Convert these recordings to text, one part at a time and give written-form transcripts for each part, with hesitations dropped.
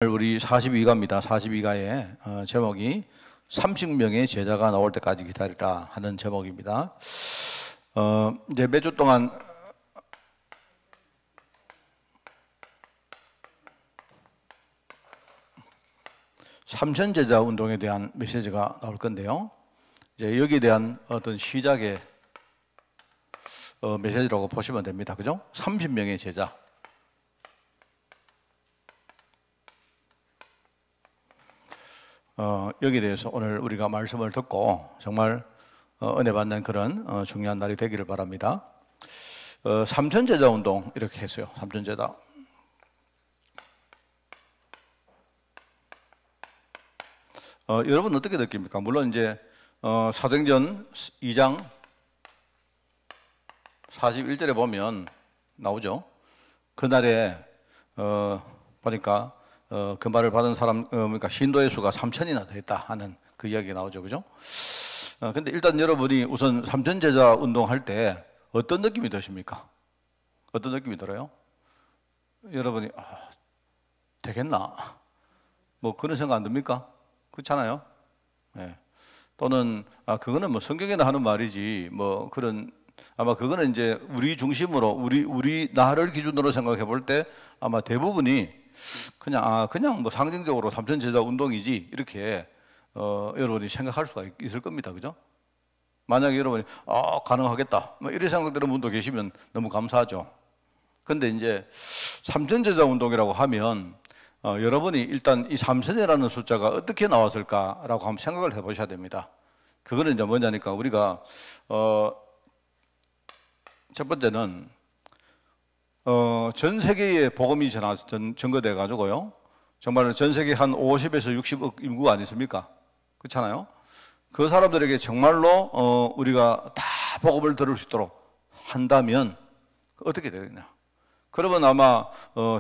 우리 42가입니다. 42가의 제목이 30명의 제자가 나올 때까지 기다리라 하는 제목입니다. 이제 몇 주 동안 삼천제자 운동에 대한 메시지가 나올 건데요. 이제 여기에 대한 어떤 시작의 메시지라고 보시면 됩니다. 그죠? 30명의 제자. 여기에 대해서 오늘 우리가 말씀을 듣고 정말 은혜 받는 그런 중요한 날이 되기를 바랍니다. 삼천제자 운동 이렇게 했어요. 삼천제자. 여러분 어떻게 느낍니까? 물론 이제 사도행전 2장 41절에 보면 나오죠. 그날에 보니까 그 말을 받은 사람, 그러니까 신도의 수가 3천이나 됐다 하는 그 이야기가 나오죠. 그죠? 근데 일단 여러분이 우선 삼천제자 운동할 때 어떤 느낌이 드십니까? 어떤 느낌이 들어요? 여러분이, 되겠나? 뭐 그런 생각 안 듭니까? 그렇잖아요? 네. 또는, 그거는 뭐 성경에나 하는 말이지, 뭐 그런, 아마 그거는 이제 우리 중심으로, 우리 나를 기준으로 생각해 볼 때 아마 대부분이 그냥 뭐 상징적으로 삼천제자 운동이지 이렇게 여러분이 생각할 수가 있을 겁니다. 그죠? 만약에 여러분이 가능하겠다 뭐 이런 생각되는 분도 계시면 너무 감사하죠. 근데 이제 삼천제자 운동이라고 하면 여러분이 일단 이 삼천이라는 숫자가 어떻게 나왔을까라고 한번 생각을 해보셔야 됩니다. 그거는 이제 뭐냐니까 우리가 첫 번째는 전 세계에 복음이 전거돼 가지고요. 정말 전 세계 한 50에서 60억 인구가 아니십니까? 그렇잖아요. 그 사람들에게 정말로 우리가 다 복음을 들을 수 있도록 한다면 어떻게 되겠냐? 그러면 아마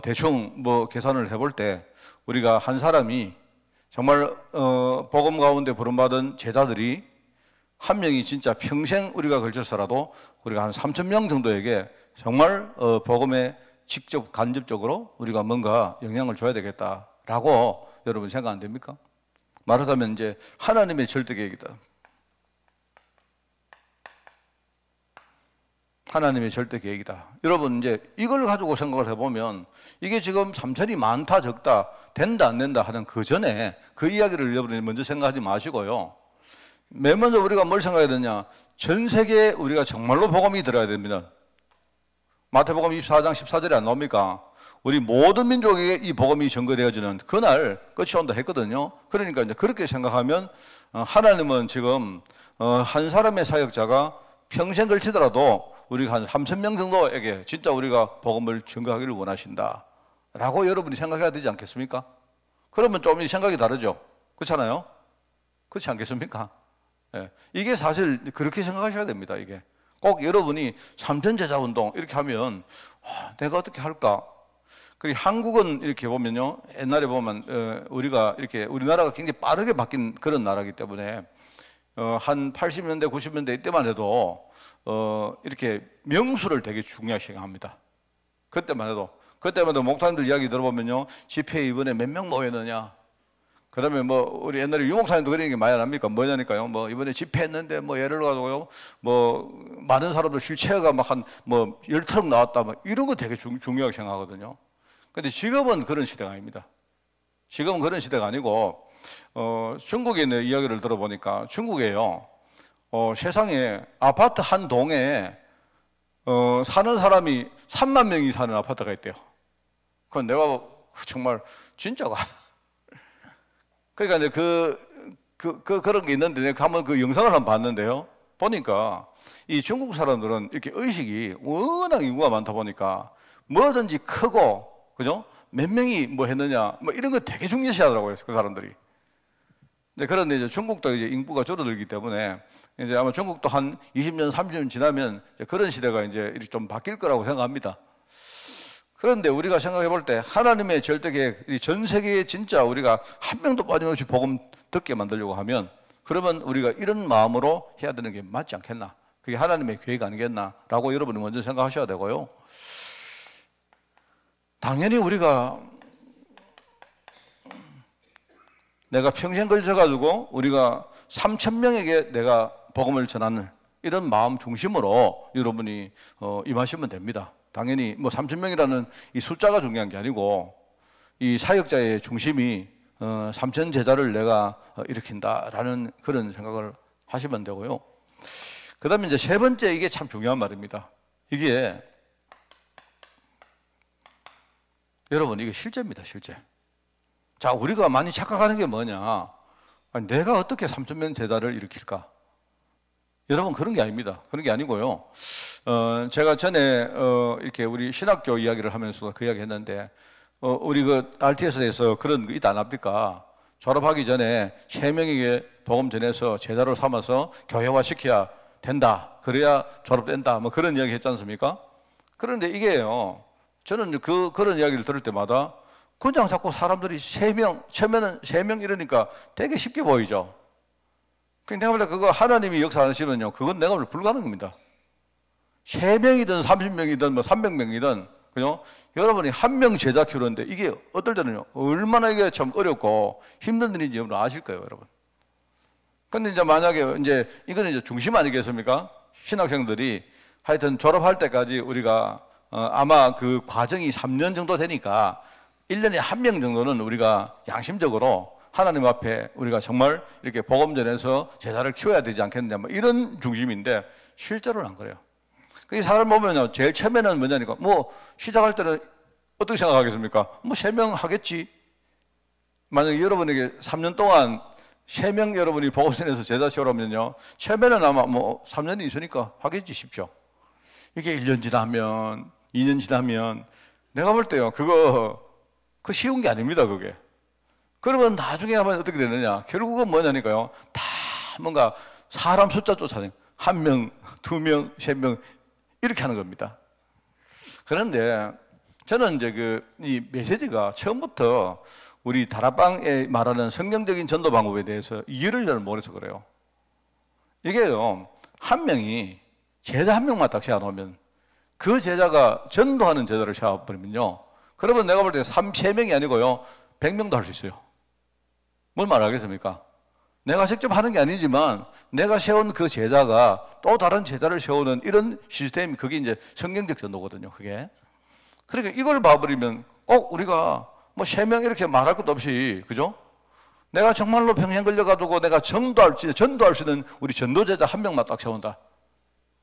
대충 뭐 계산을 해볼 때 우리가 한 사람이 정말 복음 가운데 부름받은 제자들이 한 명이 진짜 평생 우리가 걸쳐서라도 우리가 한 3,000명 정도에게 정말 복음에 직접 간접적으로 우리가 뭔가 영향을 줘야 되겠다라고 여러분 생각 안 됩니까? 말하자면 이제 하나님의 절대 계획이다. 하나님의 절대 계획이다. 여러분 이제 이걸 가지고 생각을 해보면 이게 지금 3천이 많다 적다 된다 안 된다 하는 그 전에 그 이야기를 여러분이 먼저 생각하지 마시고요. 맨 먼저 우리가 뭘 생각해야 되냐? 전 세계에 우리가 정말로 복음이 들어야 됩니다. 마태복음 24장 14절에 안 나옵니까? 우리 모든 민족에게 이 복음이 전거되어지는 그날 끝이 온다 했거든요. 그러니까 이제 그렇게 생각하면 하나님은 지금 한 사람의 사역자가 평생 걸치더라도 우리가 한 3,000명 정도에게 진짜 우리가 복음을 전거하기를 원하신다 라고 여러분이 생각해야 되지 않겠습니까? 그러면 좀 생각이 다르죠. 그렇잖아요? 그렇지 않겠습니까? 네. 이게 사실 그렇게 생각하셔야 됩니다. 이게 꼭 여러분이 삼천제자 운동 이렇게 하면 내가 어떻게 할까? 그리고 한국은 이렇게 보면요, 옛날에 보면 우리가 이렇게 우리나라가 굉장히 빠르게 바뀐 그런 나라이기 때문에 한 80년대 90년대 이때만 해도 이렇게 명수를 되게 중요시 합니다. 그때만 해도 목사님들 이야기 들어보면요, 집회에 이번에 몇 명 모였느냐? 그다음에 뭐 우리 옛날에 유목사님도 그런 얘기 많이 안 합니까? 뭐냐니까요. 뭐 이번에 집회했는데 뭐 예를 가지고요. 뭐 많은 사람들 휠체어가 막 한 뭐 10트럭 나왔다 뭐 이런 거 되게 중요하게 생각하거든요. 근데 지금은 그런 시대가 아닙니다. 지금은 그런 시대가 아니고 중국에 있는 이야기를 들어보니까 중국에요. 세상에 아파트 한 동에 사는 사람이 3만 명이 사는 아파트가 있대요. 그건 내가 정말 진짜가 그러니까 이제 그런 게 있는데 내가 한번 그 영상을 한번 봤는데요. 보니까 이 중국 사람들은 이렇게 의식이 워낙 인구가 많다 보니까 뭐든지 크고, 그죠? 몇 명이 뭐 했느냐, 뭐 이런 거 되게 중요시 하더라고요. 그 사람들이. 그런데 이제 중국도 이제 인구가 줄어들기 때문에 이제 아마 중국도 한 20년, 30년 지나면 이제 그런 시대가 이제 이렇게 좀 바뀔 거라고 생각합니다. 그런데 우리가 생각해 볼 때 하나님의 절대 계획, 전 세계에 진짜 우리가 한 명도 빠짐없이 복음 듣게 만들려고 하면 그러면 우리가 이런 마음으로 해야 되는 게 맞지 않겠나? 그게 하나님의 계획 아니겠나라고 여러분이 먼저 생각하셔야 되고요. 당연히 우리가 내가 평생 걸쳐가지고 우리가 3,000명에게 내가 복음을 전하는 이런 마음 중심으로 여러분이 임하시면 됩니다. 당연히 뭐 3,000명이라는 이 숫자가 중요한 게 아니고 이 사역자의 중심이 3,000 제자를 내가 일으킨다라는 그런 생각을 하시면 되고요. 그 다음에 이제 세 번째, 이게 참 중요한 말입니다. 이게 여러분, 이게 실제입니다, 실제. 자, 우리가 많이 착각하는 게 뭐냐? 아니, 내가 어떻게 3,000명 제자를 일으킬까? 여러분, 그런 게 아닙니다. 그런 게 아니고요. 제가 전에 이렇게 우리 신학교 이야기를 하면서 그 이야기 했는데, 우리 그 RTS에서 그런 거 있지 않습니까? 졸업하기 전에 3명에게 복음 전해서 제자로 삼아서 교회화 시켜야 된다. 그래야 졸업된다. 뭐 그런 이야기 했지 않습니까? 그런데 이게요, 저는 그런 이야기를 들을 때마다 그냥 자꾸 사람들이 3명, 처음에는 3명 이러니까 되게 쉽게 보이죠. 내가 볼 때 그거 하나님이 역사하시면요, 그건 내가 볼 때 불가능합니다. 3명이든 30명이든 뭐 300명이든, 그죠? 여러분이 한 명 제자 키우는데 이게 어떨 때는요, 얼마나 이게 참 어렵고 힘든 일인지 여러분 아실 거예요, 여러분. 근데 이제 만약에 이제 이거는 이제 중심 아니겠습니까? 신학생들이 하여튼 졸업할 때까지 우리가 아마 그 과정이 3년 정도 되니까 1년에 1명 정도는 우리가 양심적으로 하나님 앞에 우리가 정말 이렇게 복음 전해서 제자를 키워야 되지 않겠느냐, 뭐 이런 중심인데 실제로는 안 그래요. 그 사람 보면요, 제일 처음에는 뭐냐니까, 뭐 시작할 때는 어떻게 생각하겠습니까? 뭐 3명 하겠지. 만약에 여러분에게 3년 동안 3명 여러분이 복음 전해서 제자 세우라면요, 처음에는 아마 뭐 3년이 있으니까 하겠지 싶죠. 이게 1년 지나면 2년 지나면 내가 볼 때요, 그거 쉬운 게 아닙니다, 그게. 그러면 나중에 하면 어떻게 되느냐? 결국은 뭐냐니까요, 다 뭔가 사람 숫자 쫓아내는 1명, 2명, 3명 이렇게 하는 겁니다. 그런데 저는 이제 이 메시지가 처음부터 우리 다락방에 말하는 성경적인 전도 방법에 대해서 이해를 잘 못해서 그래요. 이게요, 한 명이 제자 한 명만 딱 세워놓으면 그 제자가 전도하는 제자를 세워버리면요, 그러면 내가 볼 때 3명이 아니고요, 100명도 할 수 있어요. 뭘 말하겠습니까? 내가 직접 하는 게 아니지만 내가 세운 그 제자가 또 다른 제자를 세우는 이런 시스템이, 그게 이제 성경적 전도거든요, 그게. 그러니까 이걸 봐버리면 꼭 우리가 뭐 3명 이렇게 말할 것도 없이, 그죠? 내가 정말로 평생 걸려가지고 내가 전도할 수 있는 우리 전도제자 1명만 딱 세운다.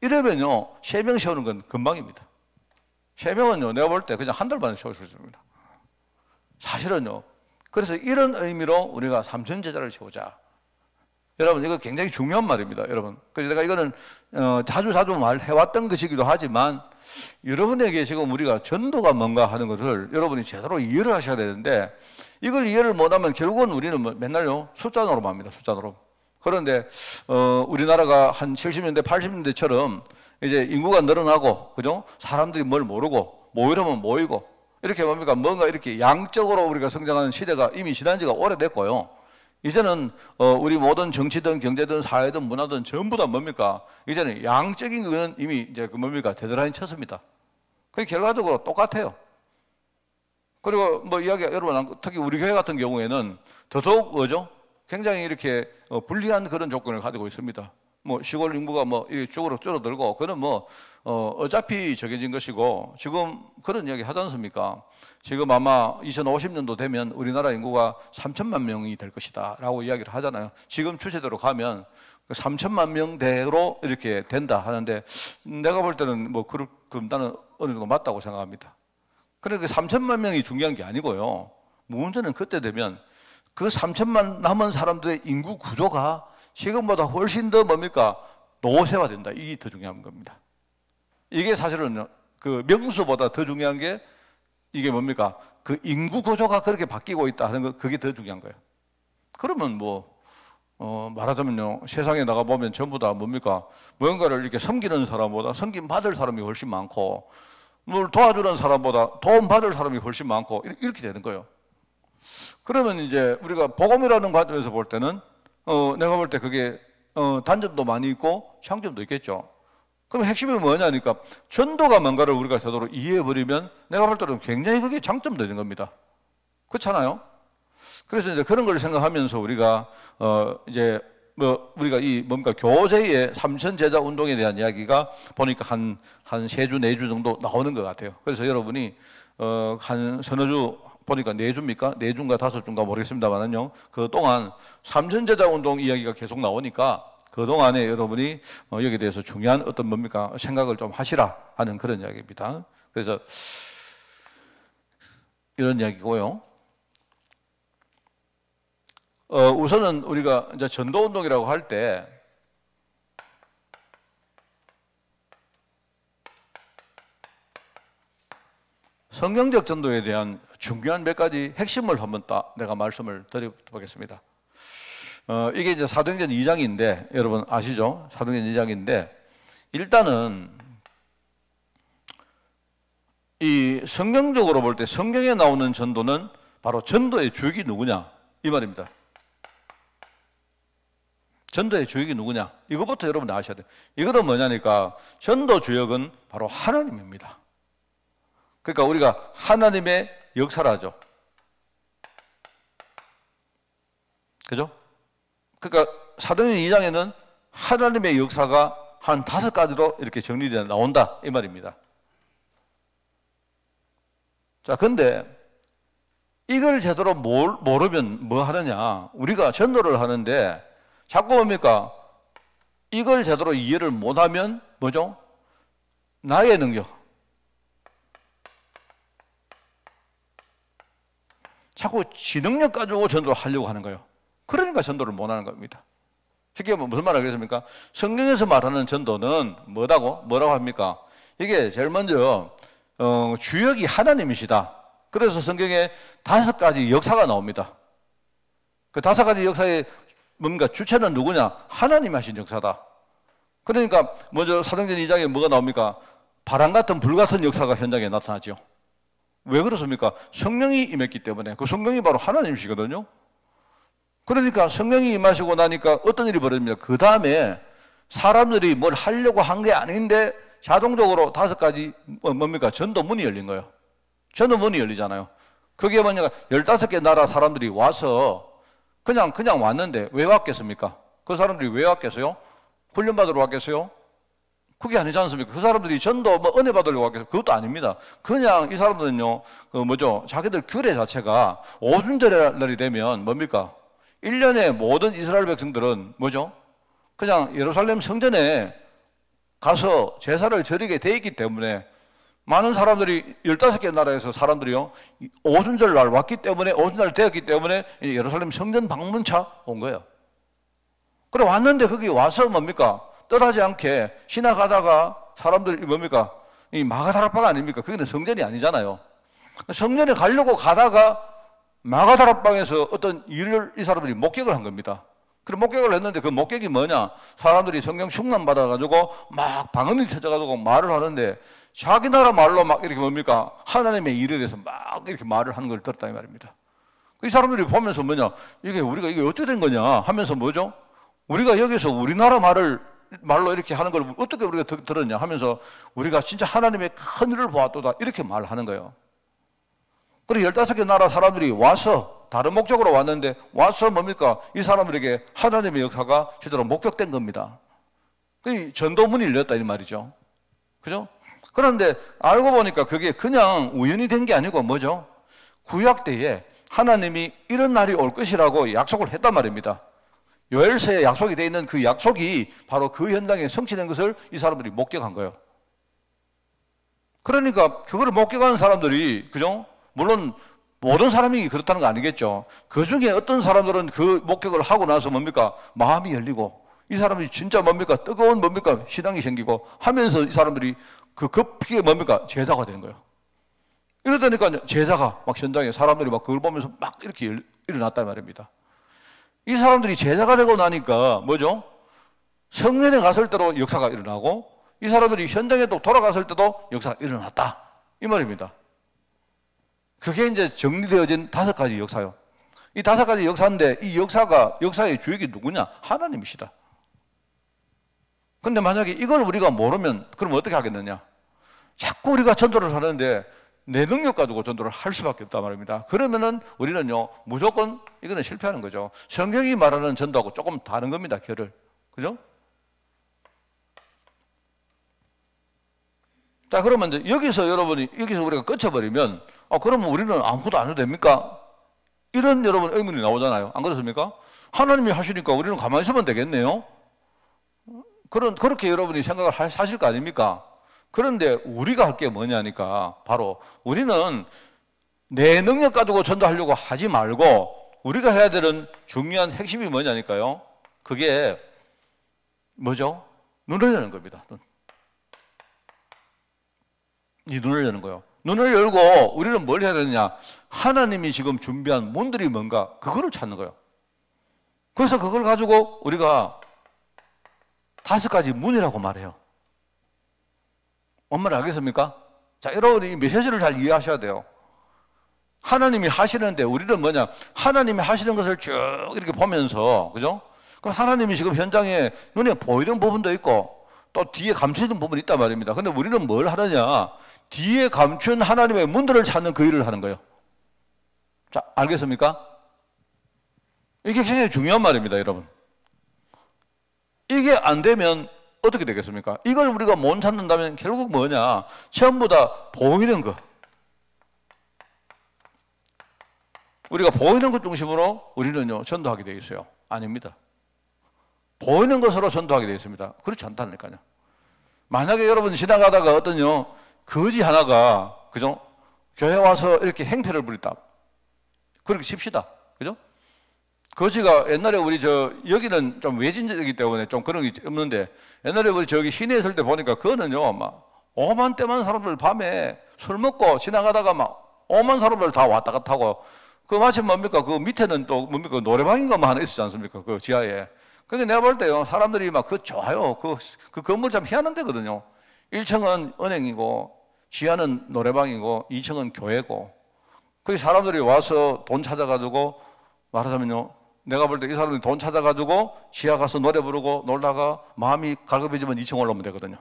이러면요, 3명 세우는 건 금방입니다. 3명은요, 내가 볼 때 그냥 한 달 만에 세울 수 있습니다. 사실은요. 그래서 이런 의미로 우리가 3,000 제자를 세우자. 여러분, 이거 굉장히 중요한 말입니다, 여러분. 그래서 내가 이거는 자주 말해왔던 것이기도 하지만, 여러분에게 지금 우리가 전도가 뭔가 하는 것을 여러분이 제대로 이해를 하셔야 되는데, 이걸 이해를 못하면 결국은 우리는 뭐 맨날요, 숫자 노름만 합니다, 숫자 노름. 그런데 우리나라가 한 70년대, 80년대처럼 이제 인구가 늘어나고, 그죠? 사람들이 뭘 모르고 모이려면 모이고, 이렇게 뭡니까? 뭔가 이렇게 양적으로 우리가 성장하는 시대가 이미 지난 지가 오래됐고요. 이제는 우리 모든 정치든 경제든 사회든 문화든 전부 다 뭡니까? 이제는 양적인 거는 이미 이제 그 뭡니까? 데드라인 쳤습니다. 그게 결과적으로 똑같아요. 그리고 뭐 이야기가 여러분, 특히 우리 교회 같은 경우에는 더더욱 뭐죠? 굉장히 이렇게 불리한 그런 조건을 가지고 있습니다. 뭐 시골 인구가 뭐 이쪽으로 줄어들고, 그는 뭐 어차피 정해진 것이고, 지금 그런 이야기 하지 않습니까? 지금 아마 2050년도 되면 우리나라 인구가 3천만 명이 될 것이다 라고 이야기를 하잖아요. 지금 추세대로 가면 3천만 명대로 이렇게 된다 하는데, 내가 볼 때는 뭐 나는 어느 정도 맞다고 생각합니다. 그러니까 3천만 명이 중요한 게 아니고요, 문제는 그때 되면 그 3천만 남은 사람들의 인구 구조가 지금보다 훨씬 더 뭡니까? 노쇠화된다. 이게 더 중요한 겁니다. 이게 사실은 그 명수보다 더 중요한 게 이게 뭡니까? 그 인구 구조가 그렇게 바뀌고 있다 하는 거, 그게 더 중요한 거예요. 그러면 뭐 말하자면요, 세상에 나가보면 전부 다 뭡니까? 무언가를 이렇게 섬기는 사람보다 섬김 받을 사람이 훨씬 많고, 뭘 도와주는 사람보다 도움 받을 사람이 훨씬 많고, 이렇게 되는 거예요. 그러면 이제 우리가 복음이라는 관점에서 볼 때는 내가 볼 때 그게 단점도 많이 있고 장점도 있겠죠. 그럼 핵심이 뭐냐니까, 전도가 뭔가를 우리가 제대로 이해해버리면 내가 볼 때는 굉장히 그게 장점도 있는 겁니다. 그렇잖아요? 그래서 이제 그런 걸 생각하면서 우리가 이제 뭐 우리가 이 뭔가 교제의 삼천 제자 운동에 대한 이야기가 보니까 한 세 주, 네 주 정도 나오는 것 같아요. 그래서 여러분이 한 서너 주 보니까 네 주입니까? 네 주인가 다섯 주인가 모르겠습니다만은요. 그 동안 삼천 제자 운동 이야기가 계속 나오니까 그 동안에 여러분이 여기에 대해서 중요한 어떤 뭡니까 생각을 좀 하시라 하는 그런 이야기입니다. 그래서 이런 이야기고요. 우선은 우리가 이제 전도운동이라고 할 때 성경적 전도에 대한 중요한 몇 가지 핵심을 한번 딱 내가 말씀을 드려보겠습니다. 이게 이제 사도행전 2장인데 여러분 아시죠? 사도행전 2장인데 일단은 이 성경적으로 볼 때 성경에 나오는 전도는 바로 전도의 주역이 누구냐 이 말입니다. 전도의 주역이 누구냐? 이것부터 여러분 아셔야 돼요. 이것은 뭐냐니까 전도 주역은 바로 하나님입니다. 그러니까 우리가 하나님의 역사라죠. 그죠? 그러니까 사도행전 2장에는 하나님의 역사가 한 5가지로 이렇게 정리되어 나온다 이 말입니다. 자, 근데 이걸 제대로 모르면 뭐 하느냐? 우리가 전도를 하는데 자꾸 뭡니까? 이걸 제대로 이해를 못하면 뭐죠? 나의 능력. 자꾸 지 능력 가지고 전도를 하려고 하는 거예요. 그러니까 전도를 못하는 겁니다. 쉽게 말하면 무슨 말을 하겠습니까? 성경에서 말하는 전도는 뭐라고 합니까? 이게 제일 먼저 주역이 하나님이시다. 그래서 성경에 5가지 역사가 나옵니다. 그 5가지 역사의 뭔가 주체는 누구냐? 하나님이 하신 역사다. 그러니까 먼저 사도행전 2장에 뭐가 나옵니까? 바람 같은 불 같은 역사가 현장에 나타나죠. 왜 그렇습니까? 성령이 임했기 때문에. 그 성령이 바로 하나님이시거든요. 그러니까 성령이 임하시고 나니까 어떤 일이 벌어집니까? 그 다음에 사람들이 뭘 하려고 한 게 아닌데 자동적으로 5가지 뭡니까? 전도문이 열린 거예요. 전도문이 열리잖아요. 그게 뭐냐? 15개 나라 사람들이 와서 그냥 왔는데 왜 왔겠습니까? 그 사람들이 왜 왔겠어요? 훈련받으러 왔겠어요? 그게 아니지 않습니까? 그 사람들이 전도 은혜 받으려고 왔겠어요? 그것도 아닙니다. 그냥 이 사람들은요, 자기들 규례 자체가 오순절날이 되면 뭡니까? 1년에 모든 이스라엘 백성들은 그냥 예루살렘 성전에 가서 제사를 드리게 돼 있기 때문에 많은 사람들이 15개 나라에서 사람들이요 오순절날 왔기 때문에 오순절 되었기 때문에 예루살렘 성전 방문차 온 거예요. 그래 왔는데 거기 와서 뭡니까? 떠나지 않게 지나가다가 사람들 이 마가다락방 아닙니까? 거기는 성전이 아니잖아요. 성전에 가려고 가다가 마가다락방에서 어떤 일을 이 사람들이 목격을 한 겁니다. 그래 목격을 했는데 그 목격이 뭐냐? 사람들이 성령 충만 받아가지고 막 방언이 터져가지고 말을 하는데 자기 나라 말로 막 이렇게 하나님의 일에 대해서 막 이렇게 말을 하는 걸 들었다 이 말입니다. 이 사람들이 보면서 우리가 이게 어떻게 된 거냐 하면서 우리가 여기서 우리나라 말로 이렇게 하는 걸 어떻게 우리가 들었냐 하면서 우리가 진짜 하나님의 큰 일을 보았도다 이렇게 말하는 거예요. 그리고 15개 나라 사람들이 와서 다른 목적으로 왔는데 와서 이 사람들에게 하나님의 역사가 제대로 목격된 겁니다. 그 전도문이 열렸다 이 말이죠. 그죠? 그런데 알고 보니까 그게 그냥 우연히 된 게 아니고 구약 때에 하나님이 이런 날이 올 것이라고 약속을 했단 말입니다. 요엘서에 약속이 되어 있는 그 약속이 바로 그 현장에 성취된 것을 이 사람들이 목격한 거예요. 그러니까 그걸 목격한 사람들이 물론 모든 사람이 그렇다는 거 아니겠죠. 그 중에 어떤 사람들은 그 목격을 하고 나서 마음이 열리고 이 사람이 진짜 뜨거운 신앙이 생기고 하면서 이 사람들이 그 급하게 제자가 되는 거예요. 이러다니까 제자가 현장에 사람들이 그걸 보면서 이렇게 일어났단 말입니다. 이 사람들이 제자가 되고 나니까 성전에 갔을 때도 역사가 일어나고 이 사람들이 현장에 또 돌아갔을 때도 역사가 일어났다 이 말입니다. 그게 이제 정리되어진 5가지 역사요. 이 5가지 역사인데 이 역사의 주역이 누구냐? 하나님이시다. 근데 만약에 이걸 우리가 모르면 그럼 어떻게 하겠느냐? 자꾸 우리가 전도를 하는데 내 능력 가지고 전도를 할 수밖에 없단 말입니다. 그러면은 우리는요, 무조건 이거는 실패하는 거죠. 성경이 말하는 전도하고 조금 다른 겁니다, 결을. 그죠? 자, 그러면 이제 여기서 우리가 끝쳐버리면, 그러면 우리는 아무것도 안 해도 됩니까? 이런 여러분 의문이 나오잖아요. 안 그렇습니까? 하나님이 하시니까 우리는 가만히 있으면 되겠네요? 그렇게 여러분이 생각을 하실 거 아닙니까? 그런데 우리가 할 게 뭐냐니까, 바로 우리는 내 능력 가지고 전도하려고 하지 말고 우리가 해야 되는 중요한 핵심이 뭐냐니까요. 그게 뭐죠? 눈을 여는 겁니다. 이 눈을 여는 거예요. 눈을 열고 우리는 뭘 해야 되느냐? 하나님이 지금 준비한 문들이 뭔가 그거를 찾는 거예요. 그래서 그걸 가지고 우리가 5가지 문이라고 말해요. 뭔 말인지 알겠습니까? 자, 여러분이 이 메시지를 잘 이해하셔야 돼요. 하나님이 하시는데 우리는 뭐냐? 하나님이 하시는 것을 쭉 이렇게 보면서, 그죠? 그럼 하나님이 지금 현장에 눈에 보이는 부분도 있고 또 뒤에 감춰있는 부분이 있단 말입니다. 근데 우리는 뭘 하느냐? 뒤에 감춘 하나님의 문들을 찾는 그 일을 하는 거예요. 자, 알겠습니까? 이게 굉장히 중요한 말입니다, 여러분. 이게 안 되면 어떻게 되겠습니까? 이걸 우리가 못 찾는다면 결국 뭐냐? 전부 다 보이는 거. 우리가 보이는 것 중심으로 우리는요, 전도하게 되어 있어요. 아닙니다. 보이는 것으로 전도하게 되어 있습니다. 그렇지 않다니까요. 만약에 여러분 지나가다가 어떤 거지 하나가, 그죠? 교회 와서 이렇게 행패를 부렸다. 그렇게 칩시다. 그죠? 거지가 옛날에 우리 여기는 좀 외진지이기 때문에 좀 그런 게 없는데, 옛날에 우리 저기 시내에 있을 때 보니까 그거는요, 막 오만 때만 사람들 밤에 술 먹고 지나가다가 막 오만 사람들 다 왔다 갔다 하고, 그 마치 뭡니까? 그 밑에는 또 뭡니까? 노래방인가 뭐 하나 있었지 않습니까? 그 지하에. 그러니까 내가 볼 때요, 사람들이 막 좋아요. 그 건물 참 희한한 데거든요. 1층은 은행이고, 지하는 노래방이고, 2층은 교회고, 거기 사람들이 와서 돈 찾아가지고, 말하자면요, 내가 볼 때 이 사람들이 돈 찾아가지고 지하 가서 노래 부르고 놀다가 마음이 갈급해지면 2층 올라오면 되거든요.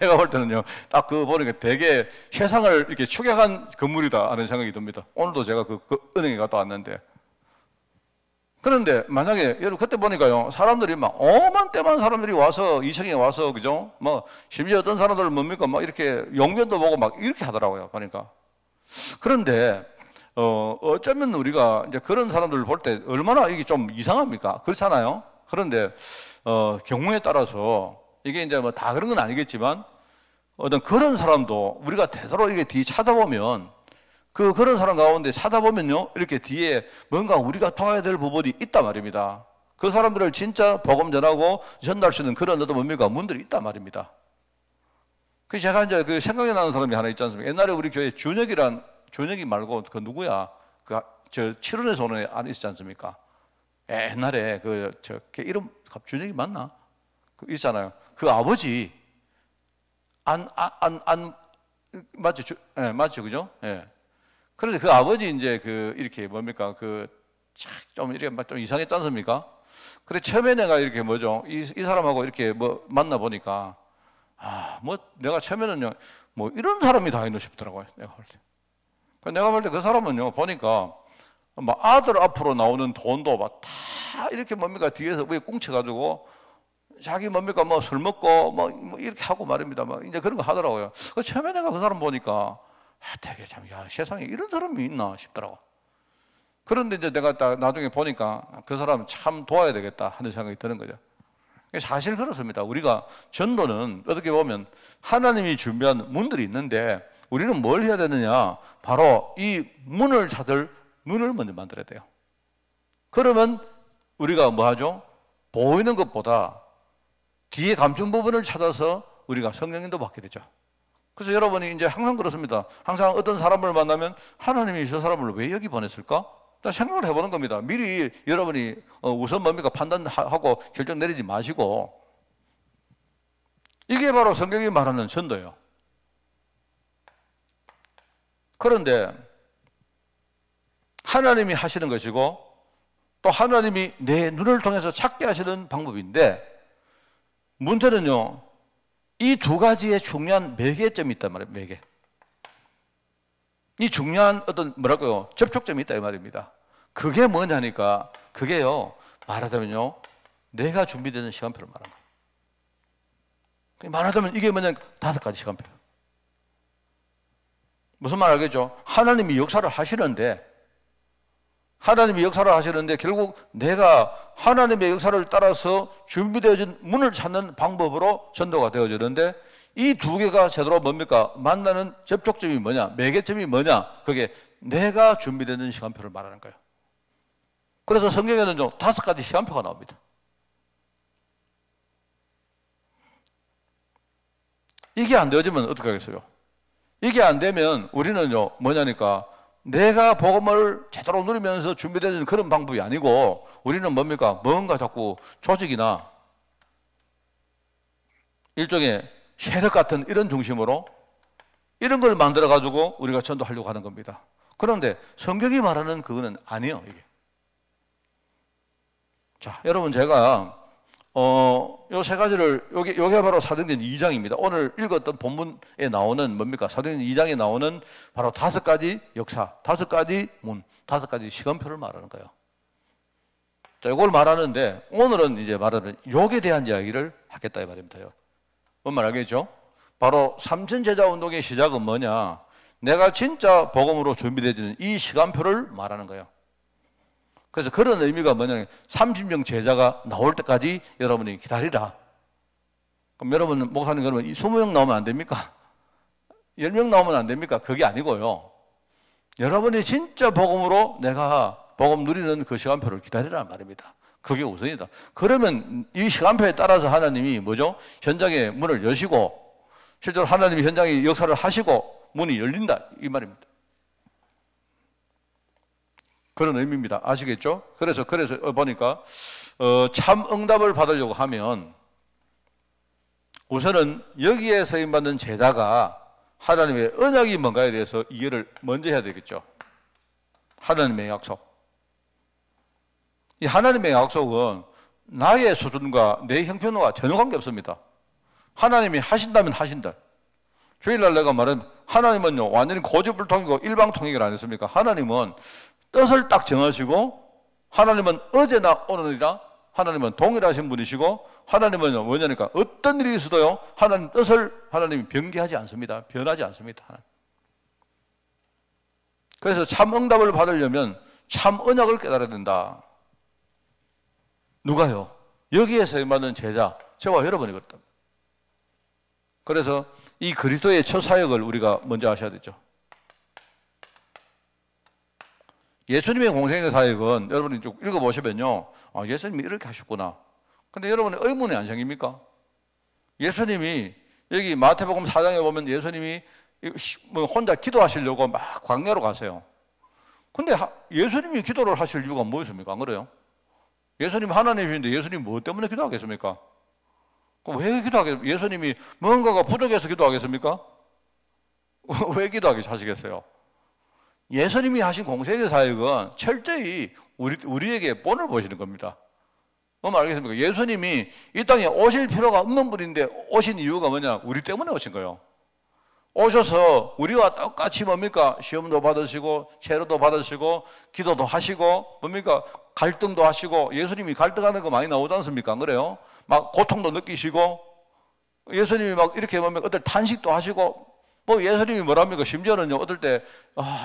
내가 볼 때는요, 딱 그거 보니까 되게 세상을 이렇게 축약한 건물이다 하는 생각이 듭니다. 오늘도 제가 그 은행에 갔다 왔는데. 그런데 만약에 여러분 그때 보니까요, 사람들이 막 오만 때만 사람들이 와서 2층에 와서, 그죠? 뭐 심지어 어떤 사람들 뭡니까? 막 이렇게 용변도 보고 막 이렇게 하더라고요, 보니까. 그런데 어쩌면 우리가 이제 그런 사람들을 볼 때 얼마나 이게 좀 이상합니까? 그렇잖아요? 그런데, 경우에 따라서 이게 이제 뭐 다 그런 건 아니겠지만 어떤 그런 사람도 우리가 되도록 이게 뒤에 찾아보면 그런 사람 가운데 찾아보면요, 이렇게 뒤에 뭔가 우리가 도와야 될 부분이 있단 말입니다. 그 사람들을 진짜 복음 전하고 전달 수 있는 그런 어떤 뭡니까? 문들이 있단 말입니다. 그 제가 이제 그 생각이 나는 사람이 하나 있지 않습니까? 옛날에 우리 교회 준혁이 말고 그 누구야? 저 칠원에서 오는 애 안 있지 않습니까? 옛날에 걔 이름 준혁이 맞나? 그 있잖아요. 그 아버지 맞죠? 예, 맞죠, 그죠? 예. 그런데 그 아버지 이제 이렇게 뭡니까? 좀 이렇게 좀 이상했지 않습니까? 그래 처음에 내가 이렇게 뭐죠? 이 사람하고 이렇게 뭐 만나 보니까 뭐 내가 처음에는요, 뭐 이런 사람이 다 있나 싶더라고요. 내가 볼 때. 내가 볼 때 그 사람은요, 보니까 막 아들 앞으로 나오는 돈도 막 다 이렇게 뭡니까? 뒤에서 위에 꽁쳐가지고 자기 뭡니까? 뭐 술 먹고 뭐 이렇게 하고 말입니다. 막 이제 그런 거 하더라고요. 처음에 내가 그 사람 보니까 되게 참, 야, 세상에 이런 사람이 있나 싶더라고. 그런데 이제 내가 딱 나중에 보니까 그 사람 참 도와야 되겠다 하는 생각이 드는 거죠. 사실 그렇습니다. 우리가 전도는 어떻게 보면 하나님이 준비한 문들이 있는데 우리는 뭘 해야 되느냐? 바로 이 문을 찾을 눈을 먼저 만들어야 돼요. 그러면 우리가 뭐 하죠? 보이는 것보다 뒤에 감춘 부분을 찾아서 우리가 성령님도 받게 되죠. 그래서 여러분이 이제 항상 그렇습니다. 항상 어떤 사람을 만나면 하나님이 저 사람을 왜 여기 보냈을까? 생각을 해보는 겁니다. 미리 여러분이 우선 뭡니까? 판단하고 결정 내리지 마시고. 이게 바로 성경이 말하는 전도예요. 그런데 하나님이 하시는 것이고 또 하나님이 내 눈을 통해서 찾게 하시는 방법인데, 문제는요, 이 두 가지의 중요한 매개점이 있단 말이에요. 매개. 이 중요한 어떤 뭐랄까요? 접촉점이 있다 이 말입니다. 그게 뭐냐니까 그게요. 말하자면요. 내가 준비되는 시간표를 말하는 거예요. 말하자면 이게 뭐냐 5가지 시간표. 무슨 말 알겠죠? 하나님이 역사를 하시는데 결국 내가 하나님의 역사를 따라서 준비되어진 문을 찾는 방법으로 전도가 되어지는데 이 2개가 제대로 뭡니까? 만나는 접촉점이 뭐냐? 매개점이 뭐냐? 그게 내가 준비되는 시간표를 말하는 거예요. 그래서 성경에는 좀 5가지 시간표가 나옵니다. 이게 안 되어지면 어떻게 하겠어요? 이게 안 되면 우리는요, 뭐냐니까 내가 복음을 제대로 누리면서 준비되는 그런 방법이 아니고 우리는 뭡니까? 뭔가 자꾸 조직이나 일종의 세력 같은 이런 중심으로 이런 걸 만들어 가지고 우리가 전도하려고 하는 겁니다. 그런데 성경이 말하는 그거는 아니에요, 이게. 자, 여러분 제가 요 3가지를 요게 바로 사도행전 2장입니다. 오늘 읽었던 본문에 나오는 뭡니까? 사도행전 2장에 나오는 바로 5가지 역사, 5가지 문, 5가지 시간표를 말하는 거예요. 자, 이걸 말하는데 오늘은 이제 말하는 요게 대한 이야기를 하겠다 이 말입니다. 뭔 말 알겠죠? 바로 삼천제자 운동의 시작은 뭐냐? 내가 진짜 복음으로 준비되어지는 이 시간표를 말하는 거예요. 그래서 그런 의미가 뭐냐면 30명 제자가 나올 때까지 여러분이 기다리라. 그럼 여러분, 목사님 그러면 이 20명 나오면 안 됩니까? 10명 나오면 안 됩니까? 그게 아니고요. 여러분이 진짜 복음으로 내가 복음 누리는 그 시간표를 기다리라는 말입니다. 그게 우선이다. 그러면 이 시간표에 따라서 하나님이 뭐죠? 현장의 문을 여시고 실제로 하나님이 현장의 역사를 하시고 문이 열린다 이 말입니다. 그런 의미입니다. 아시겠죠? 그래서 보니까 참 응답을 받으려고 하면 우선은 여기에 서임받는 제자가 하나님의 언약이 뭔가에 대해서 이해를 먼저 해야 되겠죠. 하나님의 약속. 이 하나님의 약속은 나의 수준과 내 형편과 전혀 관계없습니다. 하나님이 하신다면 하신다. 주일날 내가 말한 하나님은요 완전히 고집불통이고 일방통행을 안 했습니까? 하나님은 뜻을 딱 정하시고 하나님은 어제나 오늘이라 하나님은 동일하신 분이시고 하나님은 뭐냐니까 어떤 일이 있어도요 하나님 뜻을 하나님이 변개하지 않습니다. 변하지 않습니다. 그래서 참 응답을 받으려면 참 언약을 깨달아야 된다. 누가요? 여기에서 임하는 제자 저와 여러분이거든. 그래서 이 그리스도의 첫 사역을 우리가 먼저 아셔야 되죠. 예수님의 공생의 사역은 여러분이 쭉 읽어보시면요 예수님이 이렇게 하셨구나. 근데 여러분의 의문이 안 생깁니까? 예수님이 여기 마태복음 4장에 보면 예수님이 혼자 기도하시려고 막 광야로 가세요. 근데 예수님이 기도를 하실 이유가 뭐였습니까? 안 그래요? 예수님 하나님이신데 예수님 뭐 때문에 기도하겠습니까? 그럼 왜 기도하겠습니까? 예수님이 뭔가가 부족해서 기도하겠습니까? 왜 기도하시겠어요? 예수님이 하신 공생의 사역은 철저히 우리에게 본을 보시는 겁니다. 뭐 알겠습니까? 예수님이 이 땅에 오실 필요가 없는 분인데 오신 이유가 뭐냐? 우리 때문에 오신 거예요. 오셔서 우리와 똑같이 뭡니까? 시험도 받으시고 체로도 받으시고 기도도 하시고 뭡니까? 갈등도 하시고 예수님이 갈등하는 거 많이 나오지 않습니까? 안 그래요? 막 고통도 느끼시고 예수님이 막 이렇게 보면 어떨 탄식도 하시고 뭐 예수님이 뭐랍니까? 심지어는요 어떨 때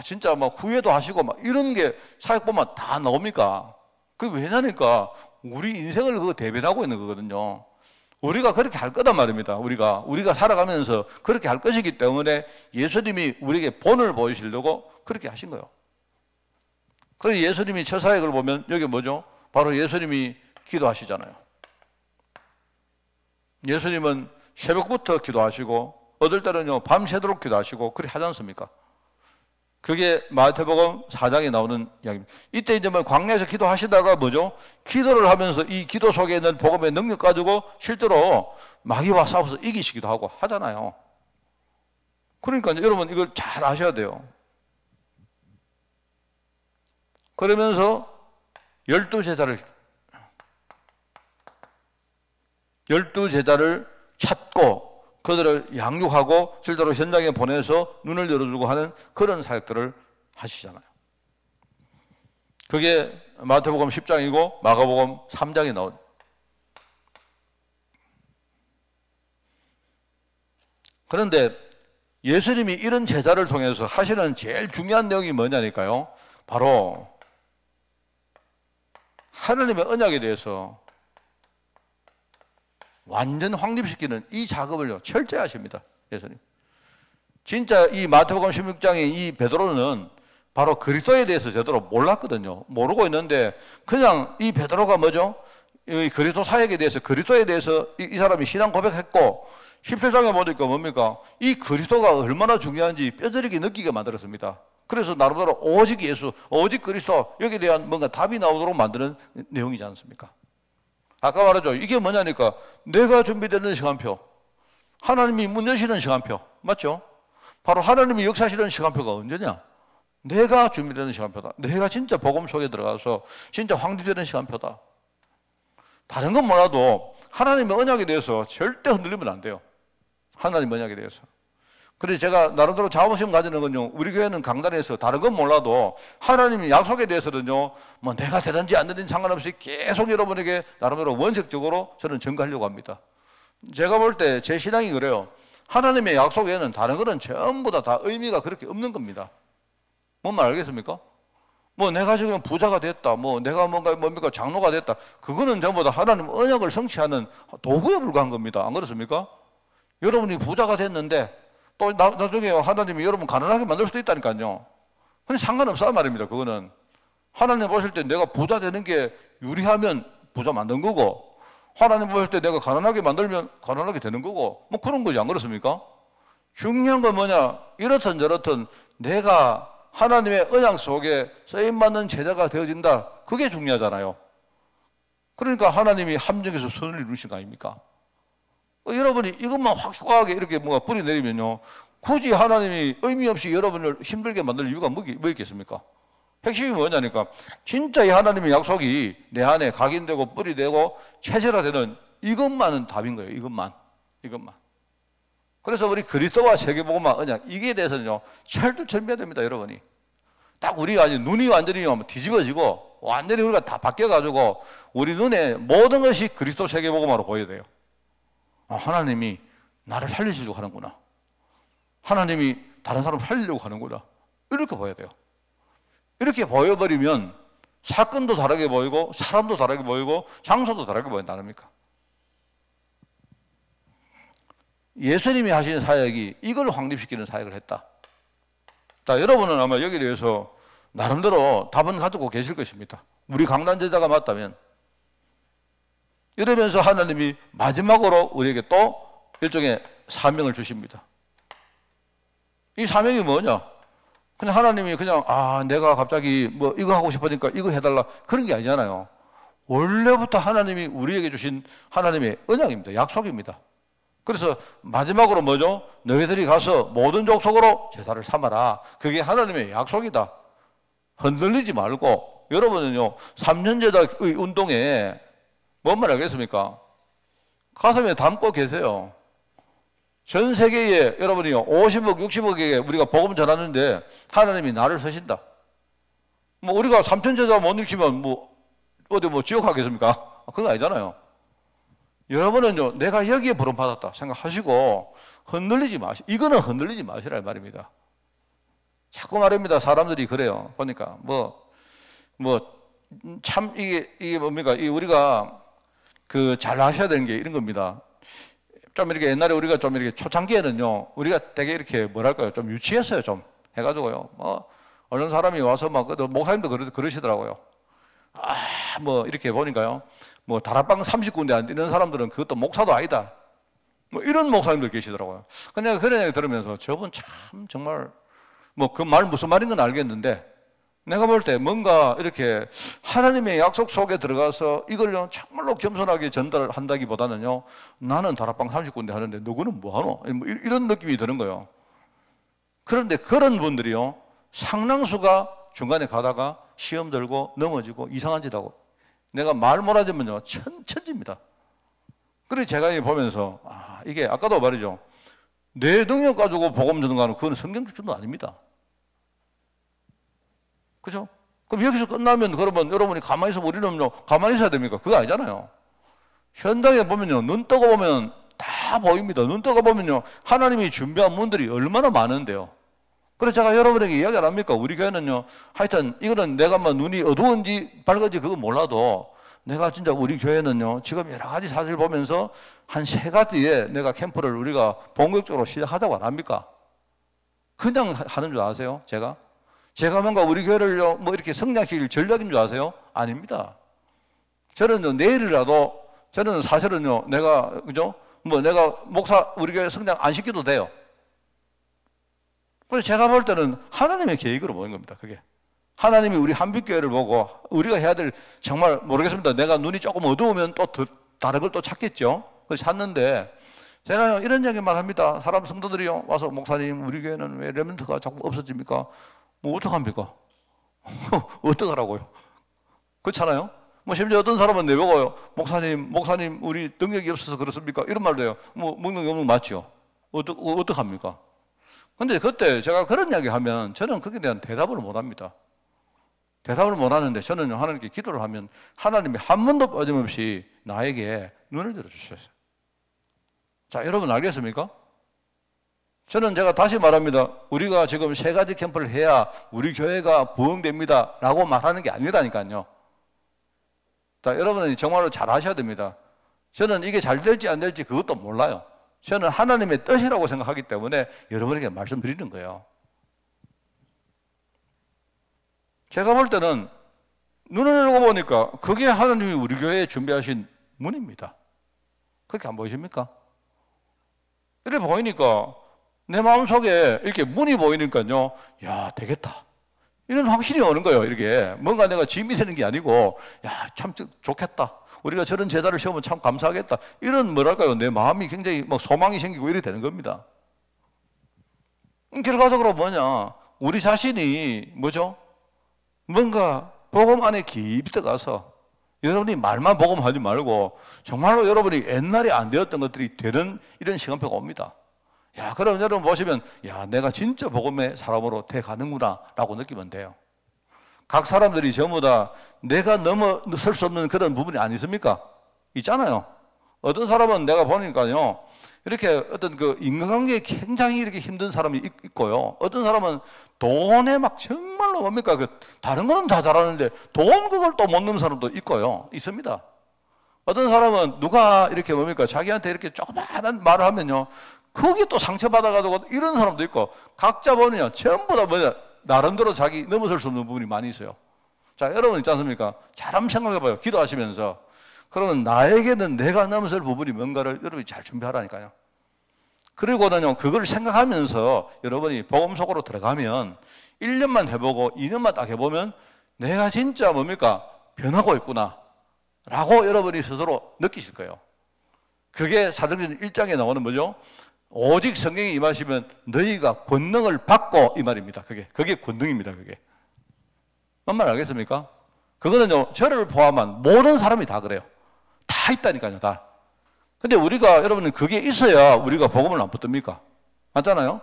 진짜 막 후회도 하시고 막 이런 게 사역 보면 다 나옵니까? 그게 왜냐니까 우리 인생을 그거 대변하고 있는 거거든요. 우리가 그렇게 할 거단 말입니다. 우리가 살아가면서 그렇게 할 것이기 때문에 예수님이 우리에게 본을 보이시려고 그렇게 하신 거예요. 그래서 예수님이 첫 사역을 보면 여기 뭐죠? 바로 예수님이 기도하시잖아요. 예수님은 새벽부터 기도하시고 어떨 때는요 밤새도록 기도하시고 그렇게 하지 않습니까? 그게 마태복음 4장에 나오는 이야기입니다. 이때 이제 뭐 광야에서 기도하시다가 뭐죠? 기도를 하면서 이 기도 속에 있는 복음의 능력 가지고 실제로 마귀와 싸워서 이기시기도 하고 하잖아요. 그러니까 여러분 이걸 잘 아셔야 돼요. 그러면서 12제자를 찾고 그들을 양육하고 실제로 현장에 보내서 눈을 열어주고 하는 그런 사역들을 하시잖아요. 그게 마태복음 10장이고 마가복음 3장에 나온. 그런데 예수님이 이런 제자를 통해서 하시는 제일 중요한 내용이 뭐냐니까요. 바로 하나님의 언약에 대해서 완전 확립시키는 이 작업을요, 철저히 하십니다. 예수님. 진짜 이 마태복음 16장의 이 베드로는 바로 그리스도에 대해서 제대로 몰랐거든요. 모르고 있는데 그냥 이 베드로가 뭐죠? 이 그리스도 사역에 대해서, 그리스도에 대해서 이 사람이 신앙 고백했고 17장에 보니까 뭡니까? 이 그리스도가 얼마나 중요한지 뼈저리게 느끼게 만들었습니다. 그래서 나름대로 오직 예수, 오직 그리스도, 여기에 대한 뭔가 답이 나오도록 만드는 내용이지 않습니까? 아까 말했죠. 이게 뭐냐니까 내가 준비되는 시간표, 하나님이 문 여시는 시간표, 맞죠? 바로 하나님이 역사하시는 시간표가 언제냐? 내가 준비되는 시간표다. 내가 진짜 복음 속에 들어가서 진짜 확립되는 시간표다. 다른 건 몰라도 하나님의 언약에 대해서 절대 흔들리면 안 돼요. 하나님 언약에 대해서. 그래서 제가 나름대로 자부심 가지는 건요, 우리 교회는 강단에서 다른 건 몰라도 하나님의 약속에 대해서는요, 뭐 내가 되든지 안 되든지 상관없이 계속 여러분에게 나름대로 원칙적으로 저는 전가하려고 합니다. 제가 볼 때 제 신앙이 그래요. 하나님의 약속에는 다른 거는 전부 다 의미가 그렇게 없는 겁니다. 뭔 말 알겠습니까? 뭐 내가 지금 부자가 됐다, 뭐 내가 뭡니까 장로가 됐다, 그거는 전부 다 하나님 언약을 성취하는 도구에 불과한 겁니다. 안 그렇습니까? 여러분이 부자가 됐는데 또 나중에 하나님이 여러분 가난하게 만들 수도 있다니까요. 근데 상관없어 말입니다. 그거는 하나님 보실 때 내가 부자 되는 게 유리하면 부자 만든 거고, 하나님 보실 때 내가 가난하게 만들면 가난하게 되는 거고, 뭐 그런 거지. 안 그렇습니까? 중요한 건 뭐냐, 이렇든 저렇든 내가 하나님의 언약 속에 쓰임받는 제자가 되어진다. 그게 중요하잖아요. 그러니까 하나님이 함정에서 손을 이루신 거 아닙니까? 여러분이 이것만 확고하게 이렇게 뭐가 뿌리 내리면요, 굳이 하나님이 의미 없이 여러분을 힘들게 만들 이유가 뭐 있겠습니까? 핵심이 뭐냐니까 진짜 이 하나님의 약속이 내 안에 각인되고 뿌리되고 체질화되는 이것만은 답인 거예요. 이것만. 그래서 우리 그리스도와 세계복음화 언약, 이게 대해서는요 철두철미해야 됩니다. 여러분이 딱 우리 아니 눈이 완전히 뒤집어지고 완전히 우리가 다 바뀌어가지고 우리 눈에 모든 것이 그리스도 세계복음화로 보여야 돼요. 아, 하나님이 나를 살리시려고 하는구나. 하나님이 다른 사람을 살리려고 하는구나. 이렇게 보여야 돼요. 이렇게 보여버리면 사건도 다르게 보이고 사람도 다르게 보이고 장소도 다르게 보인다 아닙니까? 예수님이 하시는 사역이 이걸 확립시키는 사역을 했다. 자, 여러분은 아마 여기에 대해서 나름대로 답은 가지고 계실 것입니다. 우리 강단 제자가 맞다면. 이러면서 하나님이 마지막으로 우리에게 또 일종의 사명을 주십니다. 이 사명이 뭐냐? 그냥 하나님이 그냥 내가 갑자기 뭐 이거 하고 싶으니까 이거 해달라 그런 게 아니잖아요. 원래부터 하나님이 우리에게 주신 하나님의 언약입니다. 약속입니다. 그래서 마지막으로 뭐죠? 너희들이 가서 모든 족속으로 제사를 삼아라. 그게 하나님의 약속이다. 흔들리지 말고. 여러분은요 3년 제자의 운동에 뭔 말 알겠습니까? 가슴에 담고 계세요. 전 세계에 여러분이요 50억 60억에게 우리가 복음 전하는데 하나님이 나를 쓰신다. 뭐 우리가 3천 제자 못 익히면 뭐 어디 뭐 지옥 가겠습니까? 그거 아니잖아요. 여러분은요 내가 여기에 부름받았다 생각하시고 흔들리지 마시. 이거는 흔들리지 마시라 말입니다. 자꾸 말입니다. 사람들이 그래요. 보니까 참 이게 뭡니까? 우리가 잘 아셔야 되는 게 이런 겁니다. 좀 이렇게 옛날에 우리가 좀 이렇게 초창기에는요, 우리가 되게 이렇게 뭐랄까요, 좀 유치했어요, 좀 해가지고요. 어느 사람이 와서 목사님도 그러시더라고요. 이렇게 보니까요, 다락방 30군데 안 뛰는 사람들은 그것도 목사도 아니다. 이런 목사님들 계시더라고요. 그냥 그런 얘기 들으면서 저분 참 정말 그 말 무슨 말인 건 알겠는데 내가 볼 때 뭔가 이렇게 하나님의 약속 속에 들어가서 이걸요 정말로 겸손하게 전달한다기보다는요 나는 다락방 30군데 하는데 누구는 뭐하노? 이런 느낌이 드는 거예요. 그런데 그런 분들이요 상당수가 중간에 가다가 시험 들고 넘어지고 이상한 짓 하고 내가 말 못하자면요 천지입니다. 그래서 제가 보면서 이게 아까도 말이죠. 내 능력 가지고 복음 전가는 그건 성경적 정도 아닙니다. 그죠? 그럼 여기서 끝나면 그러면 여러분이 가만히 있어 우리는요 가만히 있어야 됩니까? 그거 아니잖아요. 현장에 보면요 눈 뜨고 보면 다 보입니다. 눈 뜨고 보면요 하나님이 준비한 문들이 얼마나 많은데요. 그래서 제가 여러분에게 이야기 안 합니까? 우리 교회는요 하여튼 이거는 내가 뭐 눈이 어두운지 밝은지 그거 몰라도 내가 진짜 우리 교회는요 지금 여러 가지 사실 보면서 한 3가지에 내가 캠프를 우리가 본격적으로 시작하자고 안 합니까? 그냥 하는 줄 아세요? 제가 뭔가 우리 교회를요 뭐 이렇게 성장시킬 전략인 줄 아세요? 아닙니다. 저는요 내일이라도 저는 사실은요 내가 그죠? 뭐 내가 목사 우리 교회 성장 안 시켜도 돼요. 그래서 제가 볼 때는 하나님의 계획으로 보는 겁니다. 그게 하나님이 우리 한빛교회를 보고 우리가 해야 될 정말 모르겠습니다. 내가 눈이 조금 어두우면 또 다른 걸 또 찾겠죠. 그래서 찾는데 제가 이런 얘기만 합니다. 사람 성도들이요 와서 목사님 우리 교회는 왜 레멘트가 자꾸 없어집니까? 뭐 어떡합니까? 어떡하라고요? 그렇잖아요? 뭐 심지어 어떤 사람은 내보고요 목사님 우리 능력이 없어서 그렇습니까? 이런 말도 해요. 뭐 능력이 없는 거 맞죠? 어떡합니까? 근데 그때 제가 그런 이야기 하면 저는 거기에 대한 대답을 못 합니다. 대답을 못 하는데 저는 하나님께 기도를 하면 하나님이 한 번도 빠짐없이 나에게 눈을 들어주셨어요. 자, 여러분 알겠습니까? 저는 제가 다시 말합니다. 우리가 지금 3가지 캠프를 해야 우리 교회가 부흥됩니다 라고 말하는 게 아니라니까요. 자, 여러분은 정말로 잘 아셔야 됩니다. 저는 이게 잘 될지 안 될지 그것도 몰라요. 저는 하나님의 뜻이라고 생각하기 때문에 여러분에게 말씀드리는 거예요. 제가 볼 때는 눈을 열고 보니까 그게 하나님이 우리 교회에 준비하신 문입니다. 그렇게 안 보이십니까? 이렇게 보이니까 내 마음속에 이렇게 문이 보이니까요. 야, 되겠다. 이런 확신이 오는 거예요. 이렇게 뭔가 내가 짐이 되는 게 아니고 야, 참 좋겠다. 우리가 저런 제자를 세우면 참 감사하겠다. 이런 뭐랄까요. 내 마음이 굉장히 막 소망이 생기고 이렇게 되는 겁니다. 결과적으로 뭐냐. 우리 자신이 뭐죠? 뭔가 복음 안에 깊이 들어가서 여러분이 말만 복음하지 말고 정말로 여러분이 옛날에 안 되었던 것들이 되는 이런 시간표가 옵니다. 야, 그럼 여러분 보시면 야, 내가 진짜 복음의 사람으로 돼 가는구나 라고 느끼면 돼요. 각 사람들이 전부 다 내가 넘어설 수 없는 그런 부분이 아니십니까? 있잖아요. 어떤 사람은 내가 보니까요 이렇게 어떤 그 인간관계에 굉장히 이렇게 힘든 사람이 있고요. 어떤 사람은 돈에 막 정말로 뭡니까? 다른 거는 다 잘하는데 돈 그걸 또 못 넣는 사람도 있습니다. 어떤 사람은 누가 이렇게 뭡니까? 자기한테 이렇게 조그마한 말을 하면요. 거기에 또 상처받아가지고 이런 사람도 있고 각자 보면요. 전부 다 뭐냐? 나름대로 자기 넘어설 수 없는 부분이 많이 있어요. 자, 여러분 있지 않습니까? 잘 한번 생각해봐요. 기도하시면서. 그러면 나에게는 내가 넘어설 부분이 뭔가를 여러분이 잘 준비하라니까요. 그리고는요, 그걸 생각하면서 여러분이 복음 속으로 들어가면 1년만 해보고 2년만 딱 해보면 내가 진짜 뭡니까? 변하고 있구나. 라고 여러분이 스스로 느끼실 거예요. 그게 사도행전 1장에 나오는 뭐죠? 오직 성령이 임하시면 너희가 권능을 받고 이 말입니다. 그게 권능입니다. 그게. 뭔 말 알겠습니까? 그거는요, 저를 포함한 모든 사람이 다 그래요. 다 있다니까요, 다. 근데 우리가, 여러분은 그게 있어야 우리가 복음을 안 붙듭니까? 맞잖아요?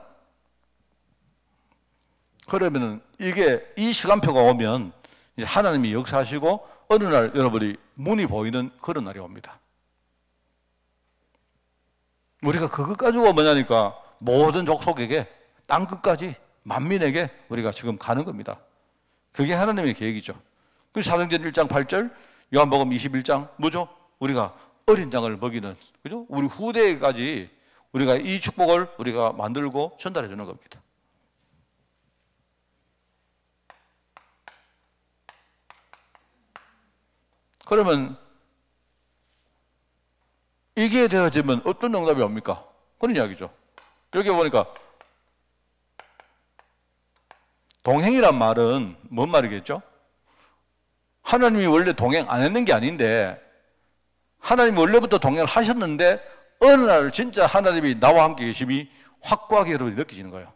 그러면은 이게, 이 시간표가 오면 이제 하나님이 역사하시고 어느 날 여러분이 문이 보이는 그런 날이 옵니다. 우리가 그것 가지고 뭐냐니까 모든 족속에게 땅끝까지 만민에게 우리가 지금 가는 겁니다. 그게 하나님의 계획이죠. 그래서 사도행전 1장 8절, 요한복음 21장 뭐죠? 우리가 어린 양을 먹이는, 그죠? 우리 후대까지 우리가 이 축복을 우리가 만들고 전달해 주는 겁니다. 그러면 이게 되어지면 어떤 응답이 옵니까? 그런 이야기죠. 여기 보니까 동행이란 말은 뭔 말이겠죠? 하나님이 원래 동행 안 했는 게 아닌데 하나님이 원래부터 동행을 하셨는데 어느 날 진짜 하나님이 나와 함께 계심이 확고하게 여러분이 느끼시는 거예요.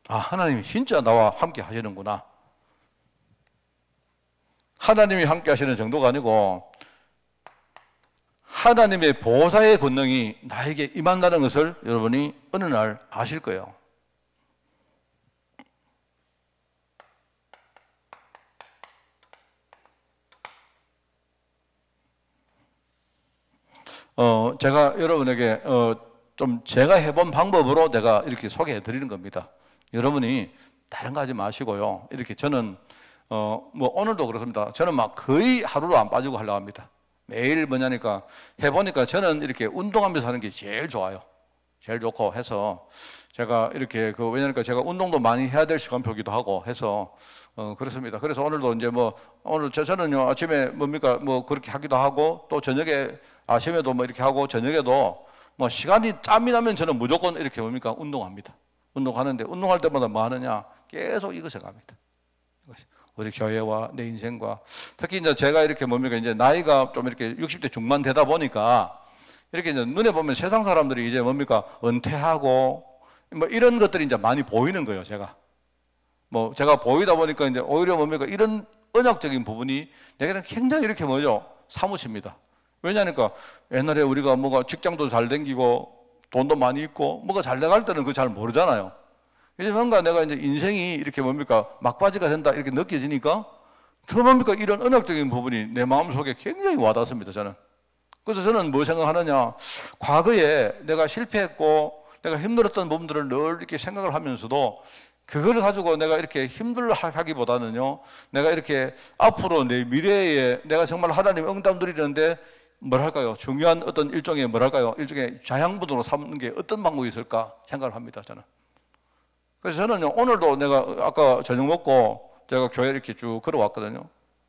아, 하나님이 진짜 나와 함께 하시는구나. 하나님이 함께 하시는 정도가 아니고 하나님의 보호자의 권능이 나에게 임한다는 것을 여러분이 어느 날 아실 거예요. 제가 여러분에게 좀 제가 해본 방법으로 내가 이렇게 소개해 드리는 겁니다. 여러분이 다른 거 하지 마시고요. 이렇게 저는 뭐 오늘도 그렇습니다. 저는 막 거의 하루도 안 빠지고 하려고 합니다. 매일 뭐냐니까 해보니까 저는 이렇게 운동하면서 하는 게 제일 좋아요. 제일 좋고 해서 제가 이렇게 왜냐니까 제가 운동도 많이 해야 될 시간표기도 하고 해서 그렇습니다. 그래서 오늘도 이제 뭐 오늘 저는요 아침에 뭡니까 뭐 그렇게 하기도 하고 또 저녁에 아침에도 뭐 이렇게 하고 저녁에도 뭐 시간이 짬이 나면 저는 무조건 이렇게 뭡니까 운동합니다. 운동하는데 운동할 때마다 뭐 하느냐 계속 이거 생각합니다. 우리 교회와 내 인생과 특히 이제 제가 이렇게 뭡니까 이제 나이가 좀 이렇게 60대 중반 되다 보니까 이렇게 이제 눈에 보면 세상 사람들이 이제 뭡니까 은퇴하고 뭐 이런 것들이 이제 많이 보이는 거예요. 제가 보이다 보니까 이제 오히려 뭡니까 이런 언약적인 부분이 내게는 굉장히 이렇게 뭐죠 사무칩니다. 왜냐니까 옛날에 우리가 뭐가 직장도 잘 다니고 돈도 많이 있고 뭐가 잘 나갈 때는 그거 잘 모르잖아요. 이제 뭔가 내가 이제 인생이 이렇게 뭡니까 막바지가 된다 이렇게 느껴지니까 더 뭡니까 이런 언약적인 부분이 내 마음속에 굉장히 와닿습니다. 저는. 그래서 저는 뭐 생각하느냐 과거에 내가 실패했고 내가 힘들었던 부분들을 늘 이렇게 생각을 하면서도 그걸 가지고 내가 이렇게 힘들어하기보다는요 내가 이렇게 앞으로 내 미래에 내가 정말 하나님 응답 드리는데 뭐랄까요 중요한 어떤 일종의 뭐랄까요 일종의 자양분으로 삼는 게 어떤 방법이 있을까 생각을 합니다. 저는. 그래서 저는요 오늘도 내가 아까 저녁 먹고 제가 교회 이렇게 쭉 걸어왔거든요.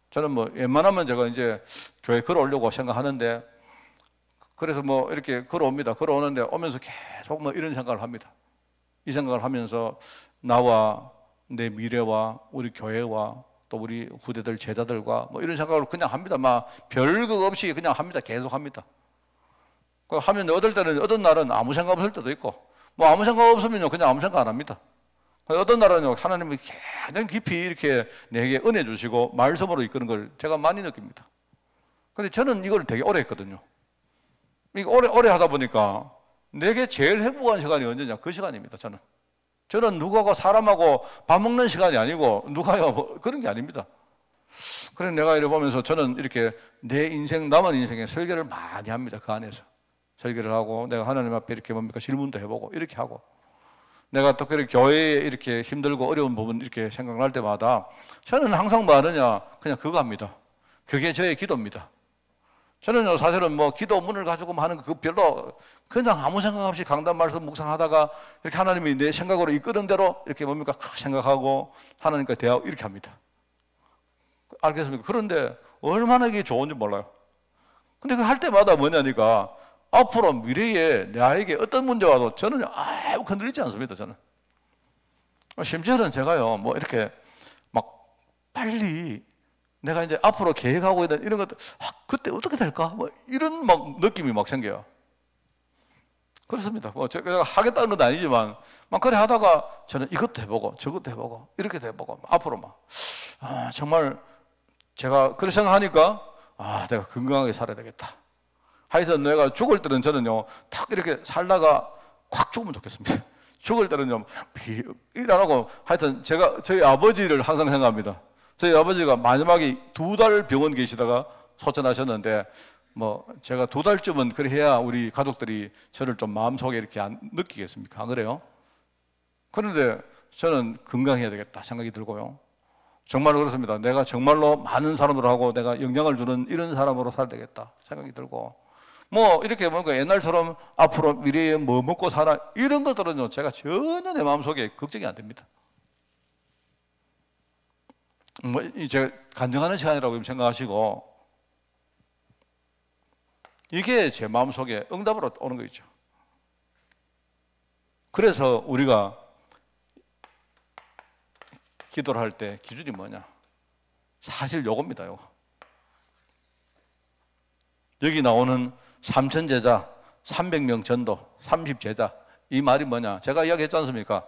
저는 뭐 웬만하면 제가 이제 교회 걸어오려고 생각하는데 그래서 뭐 이렇게 걸어옵니다. 걸어오는데 오면서 계속 뭐 이런 생각을 합니다. 이 생각을 하면서 나와 내 미래와 우리 교회와 또 우리 후대들 제자들과 뭐 이런 생각을 그냥 합니다. 막 별거 없이 그냥 합니다. 계속 합니다. 그 하면 어떤 날은 아무 생각 없을 때도 있고 뭐 아무 생각 없으면요 그냥 아무 생각 안 합니다. 어떤 날은요 하나님이 굉장히 깊이 이렇게 내게 은혜 주시고 말씀으로 이끄는 걸 제가 많이 느낍니다. 근데 저는 이걸 되게 오래 했거든요. 이거 오래 하다 보니까 내게 제일 행복한 시간이 언제냐 그 시간입니다. 저는 누구하고 사람하고 밥 먹는 시간이 아니고 누가요 뭐 그런 게 아닙니다. 그래서 내가 이래 보면서 저는 이렇게 내 인생 남은 인생에 설교를 많이 합니다. 그 안에서 설교를 하고 내가 하나님 앞에 이렇게 뭡니까 질문도 해보고 이렇게 하고 내가 특별히 교회에 이렇게 힘들고 어려운 부분 이렇게 생각날 때마다 저는 항상 뭐 하느냐 그냥 그거 합니다. 그게 저의 기도입니다. 저는요 사실은 뭐 기도문을 가지고 하는 거 별로 그냥 아무 생각 없이 강단 말씀 묵상하다가 이렇게 하나님이 내 생각으로 이끄는 대로 이렇게 뭡니까 생각하고 하나님과 대화하고 이렇게 합니다. 알겠습니까? 그런데 얼마나 이게 좋은지 몰라요. 근데 그 할 때마다 뭐냐니까 앞으로 미래에 나에게 어떤 문제가 와도 저는 아무 건드리지 않습니다. 저는 심지어는 제가요 뭐 이렇게 막 빨리 내가 이제 앞으로 계획하고 있는 이런 것들 그때 어떻게 될까 뭐 이런 막 느낌이 막 생겨요. 그렇습니다. 뭐 제가 하겠다는 건 아니지만 막 그래 하다가 저는 이것도 해보고 저것도 해보고 이렇게 해보고 앞으로 막 정말 제가 그렇게 생각하니까 내가 건강하게 살아야 되겠다. 하여튼 내가 죽을 때는 저는요 탁 이렇게 살다가 확 죽으면 좋겠습니다. 죽을 때는요 일 안 하고 하여튼 제가 저희 아버지를 항상 생각합니다. 저희 아버지가 마지막에 2달 병원 계시다가 소천하셨는데 뭐 제가 2달쯤은 그래 해야 우리 가족들이 저를 좀 마음속에 이렇게 안 느끼겠습니까? 안 그래요? 그런데 저는 건강해야 되겠다 생각이 들고요. 정말로 그렇습니다. 내가 정말로 많은 사람들하고 내가 영향을 주는 이런 사람으로 살아야 되겠다 생각이 들고 뭐 이렇게 뭔가 옛날처럼 앞으로 미래에 뭐 먹고 살아 이런 것들은요 제가 전혀 내 마음속에 걱정이 안 됩니다. 뭐 이제 간증하는 시간이라고 생각하시고 이게 제 마음속에 응답으로 오는 거 있죠. 그래서 우리가 기도를 할 때 기준이 뭐냐? 사실 요겁니다. 요거. 여기 나오는 3천 제자, 300명 전도, 30제자 이 말이 뭐냐? 제가 이야기했지 않습니까?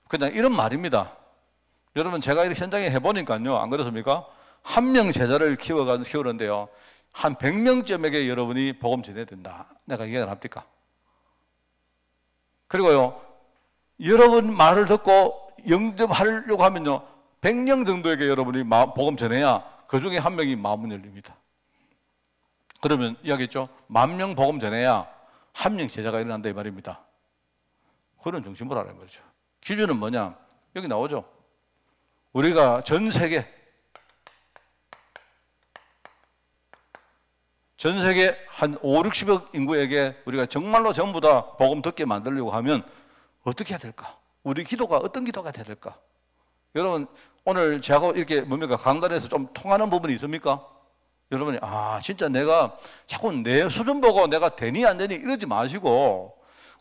그냥 이런 말입니다. 여러분 제가 이렇게 현장에 해보니까요 안 그렇습니까? 한 명 제자를 키우는데요 한 100명쯤에게 여러분이 복음 전해야 된다. 내가 얘기를 합니까? 그리고요, 여러분 말을 듣고 영접하려고 하면요, 100명 정도에게 여러분이 복음 전해야 그 중에 한 명이 마음은 열립니다. 그러면 이야기했죠? 10,000명 복음 전해야 한 명 제자가 일어난다 이 말입니다. 그런 중심으로 하라는 거죠. 기준은 뭐냐? 여기 나오죠. 우리가 전 세계 한 5, 60억 인구에게 우리가 정말로 전부 다 복음 듣게 만들려고 하면 어떻게 해야 될까? 우리 기도가 어떤 기도가 돼야 될까? 여러분, 오늘 제가 이렇게 뭡니까? 강단에서 좀 통하는 부분이 있습니까? 여러분이, 진짜 내가 자꾸 내 수준 보고 내가 되니 안 되니 이러지 마시고,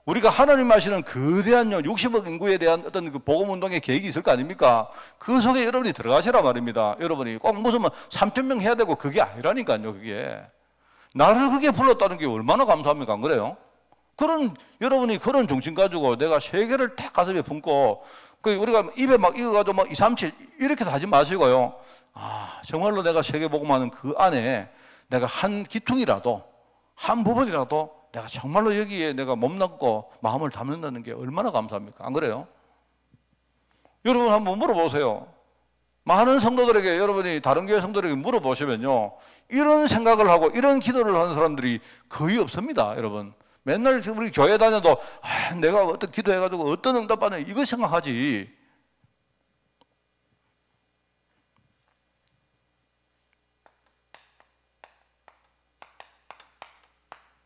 우리가 하나님 하시는 거대한 60억 인구에 대한 어떤 그 복음 운동의 계획이 있을 거 아닙니까? 그 속에 여러분이 들어가시라 말입니다. 여러분이 꼭 무슨 3,000명 해야 되고 그게 아니라니까요, 그게. 나를 그게 불렀다는 게 얼마나 감사합니까? 안 그래요? 여러분이 그런 중심 가지고 내가 세계를 딱 가슴에 품고, 우리가 입에 막 익어가지고 2, 3, 7 이렇게 하지 마시고요. 정말로 내가 세계 복음하는 그 안에 내가 한 기퉁이라도, 한 부분이라도 내가 정말로 여기에 내가 몸담고 마음을 담는다는 게 얼마나 감사합니까? 안 그래요? 여러분 한번 물어보세요. 많은 성도들에게, 여러분이 다른 교회 성도들에게 물어보시면요, 이런 생각을 하고 이런 기도를 하는 사람들이 거의 없습니다. 여러분, 맨날 우리 교회 다녀도 내가 어떤 기도해가지고 어떤 응답받는 이거 생각하지.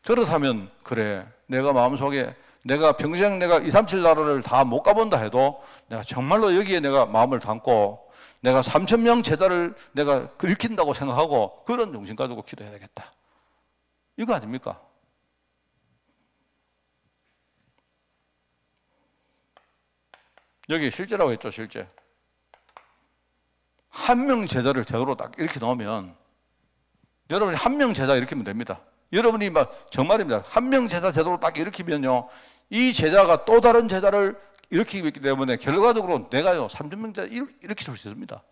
그렇다면 그래, 내가 마음속에 내가 평생 내가 2, 3, 7 나라를 다 못 가본다 해도 내가 정말로 여기에 내가 마음을 담고 내가 3,000명 제자를 내가 일으킨다고 생각하고 그런 정신 가지고 기도해야 되겠다. 이거 아닙니까? 여기 실제라고 했죠, 실제. 한 명 제자를 제대로 딱 이렇게 놓으면, 여러분이 한 명 제자 일으키면 됩니다. 여러분이 정말입니다. 한 명 제자 제대로 딱 일으키면요, 이 제자가 또 다른 제자를 일으키기 있기 때문에 결과적으로 내가요 3,000명 제자 일으킬 수 있습니다.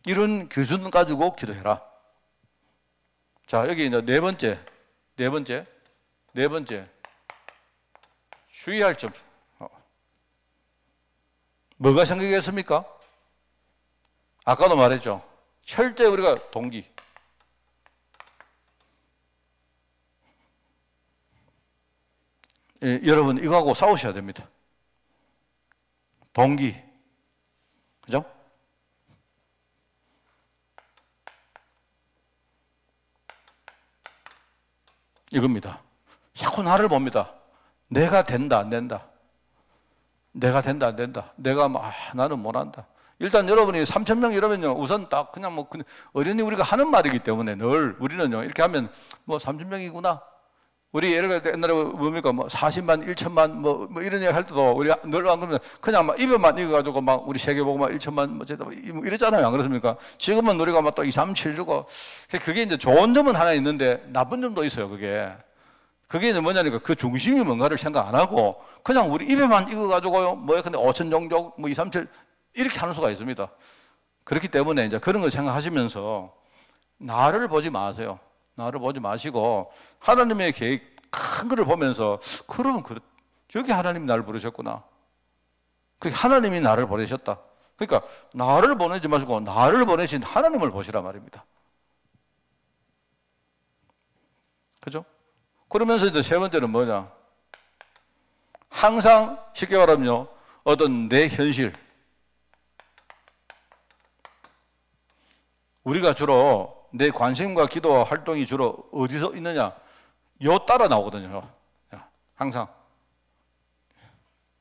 이런 기준 가지고 기도해라. 자, 여기 이제 네 번째 주의할 점. 뭐가 생기겠습니까? 아까도 말했죠. 철저히 우리가 동기. 여러분 이거하고 싸우셔야 됩니다. 동기. 그죠? 이겁니다. 자꾸 나를 봅니다. 내가 된다 안 된다. 내가 된다 안 된다. 내가 나는 못한다. 일단 여러분이 3,000명 이러면요, 우선 딱 그냥 어련히 우리가 하는 말이기 때문에 늘 우리는요, 이렇게 하면 3,000명이구나. 우리 예를 들어 옛날에 뭡니까 40만, 1천만 뭐 이런 얘기 할 때도 우리 늘 안 그러면 그냥 입에만 익어가지고 우리 세계보고만 1천만 이랬잖아요. 안 그렇습니까? 지금은 우리가 또 2, 3, 7 이러고 그게 이제 좋은 점은 하나 있는데 나쁜 점도 있어요. 그게 이제 뭐냐니까 그 중심이 뭔가를 생각 안 하고 그냥 우리 입에만 익어가지고요. 근데 5천 종족 2, 3, 7 이렇게 하는 수가 있습니다. 그렇기 때문에 이제 그런 걸 생각하시면서 나를 보지 마세요. 나를 보지 마시고 하나님의 계획 큰 거를 보면서 그러면 저기 하나님이 나를 부르셨구나. 하나님이 나를 보내셨다. 그러니까 나를 보내지 마시고 나를 보내신 하나님을 보시라 말입니다. 그죠? 그러면서 이제 세 번째는 뭐냐? 항상 쉽게 말하면요, 어떤 내 현실. 우리가 주로 내 관심과 기도와 활동이 주로 어디서 있느냐? 요 따라 나오거든요. 항상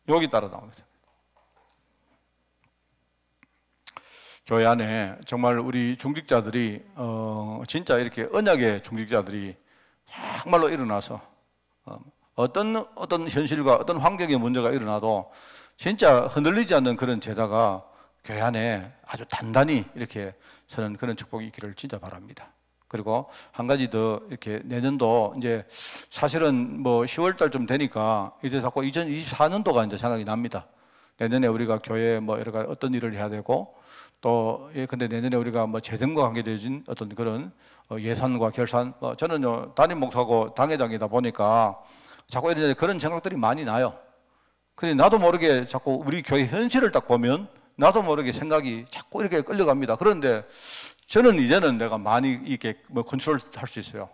여기 따라 나옵니다. 교회 안에 정말 우리 중직자들이 진짜 이렇게 언약의 중직자들이 정말로 일어나서 어떤 현실과 어떤 환경의 문제가 일어나도 진짜 흔들리지 않는 그런 제자가 교회 안에 아주 단단히 이렇게 서는 그런 축복이 있기를 진짜 바랍니다. 그리고 한 가지 더 이렇게 내년도 이제 사실은 10월 달쯤 되니까 이제 자꾸 2024년도가 이제 생각이 납니다. 내년에 우리가 교회에 여러 가지 어떤 일을 해야 되고 또 근데 내년에 우리가 뭐 재정과 관계되어진 어떤 그런 예산과 결산, 저는요 담임 목사고 당회장이다 보니까 자꾸 이런 그런 생각들이 많이 나요. 근데 나도 모르게 자꾸 우리 교회 현실을 딱 보면 나도 모르게 생각이 자꾸 이렇게 끌려갑니다. 그런데 저는 이제는 내가 많이 이렇게 뭐 컨트롤 할 수 있어요.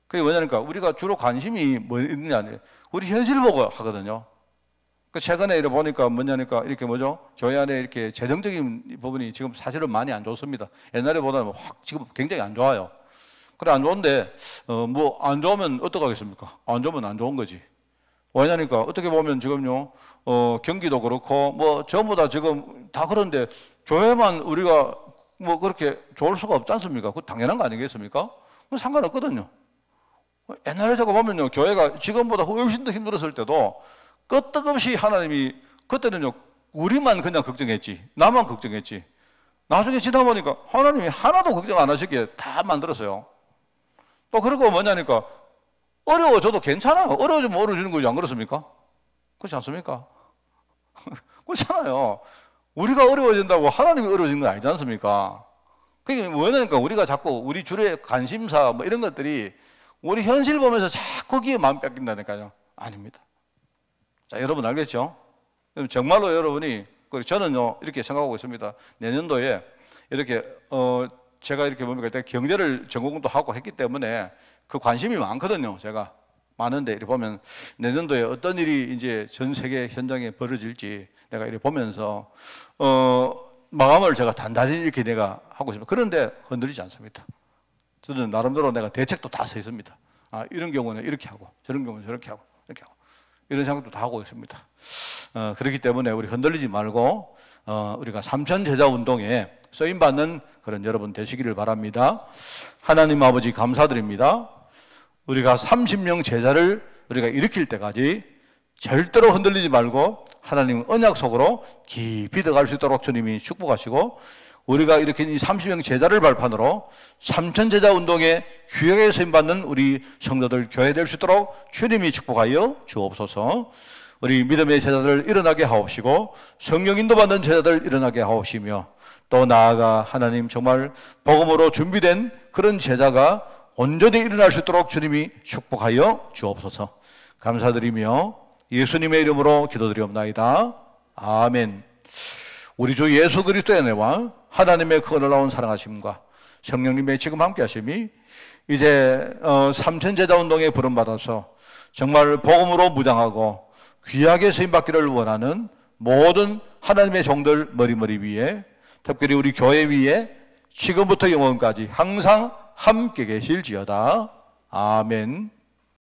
그게 뭐냐니까 우리가 주로 관심이 뭐 있느냐, 우리 현실 보고 하거든요. 그 최근에 이래 보니까 뭐냐니까 이렇게 뭐죠? 교회 안에 이렇게 재정적인 부분이 지금 사실은 많이 안 좋습니다. 옛날에보다는 확 지금 굉장히 안 좋아요. 그래 안 좋은데 뭐 안 좋으면 어떡하겠습니까? 안 좋으면 안 좋은 거지. 왜냐니까 어떻게 보면 지금요 경기도 그렇고 뭐 전부 다 지금 다 그런데 교회만 우리가 뭐 그렇게 좋을 수가 없지 않습니까? 그거 당연한 거 아니겠습니까? 뭐 상관없거든요. 옛날에 저거 보면요 교회가 지금보다 훨씬 더 힘들었을 때도 끄떡없이 하나님이 그때는요 우리만 그냥 걱정했지, 나만 걱정했지. 나중에 지나 보니까 하나님이 하나도 걱정 안 하시게 다 만들었어요. 또 그리고 뭐냐니까 어려워져도 괜찮아요. 어려워지면 어려워지는 거지 안 그렇습니까? 그렇지 않습니까? 그렇잖아요. 우리가 어려워진다고 하나님이 어려워진 건 아니지 않습니까? 그게 뭐냐니까 우리가 자꾸 우리 주류의 관심사 뭐 이런 것들이 우리 현실 보면서 자꾸 거기에 마음 뺏긴다니까요. 아닙니다. 자, 여러분 알겠죠? 정말로 여러분이, 저는요, 이렇게 생각하고 있습니다. 내년도에 이렇게, 제가 이렇게 뭡니까, 경제를 전공도 하고 했기 때문에 그 관심이 많거든요, 제가. 많은데, 이렇게 보면 내년도에 어떤 일이 이제 전 세계 현장에 벌어질지 내가 이렇게 보면서, 마음을 제가 단단히 이렇게 내가 하고 있습니다. 그런데 흔들리지 않습니다. 저는 나름대로 내가 대책도 다 써 있습니다. 아, 이런 경우는 이렇게 하고, 저런 경우는 저렇게 하고, 이렇게 하고. 이런 생각도 다 하고 있습니다. 그렇기 때문에 우리 흔들리지 말고 우리가 삼천제자운동에 쓰임받는 그런 여러분 되시기를 바랍니다. 하나님 아버지 감사드립니다. 우리가 30명 제자를 우리가 일으킬 때까지 절대로 흔들리지 말고 하나님 언약 속으로 깊이 들어갈 수 있도록 주님이 축복하시고 우리가 일으킨 이 30명 제자를 발판으로 삼천제자운동에 귀하게 쓰임받는 우리 성도들 교회 될 수 있도록 주님이 축복하여 주옵소서. 우리 믿음의 제자들 일어나게 하옵시고 성령 인도받는 제자들 일어나게 하옵시며 또 나아가 하나님 정말 복음으로 준비된 그런 제자가 온전히 일어날 수 있도록 주님이 축복하여 주옵소서. 감사드리며 예수님의 이름으로 기도드리옵나이다. 아멘. 우리 주 예수 그리스도의 은혜와 하나님의 그 놀라운 사랑하심과 성령님의 지금 함께 하심이 이제 삼천제자운동에 부름받아서 정말 복음으로 무장하고 귀하게 쓰임받기를 원하는 모든 하나님의 종들 머리머리 위에 특별히 우리 교회 위에 지금부터 영원까지 항상 함께 계실지어다. 아멘.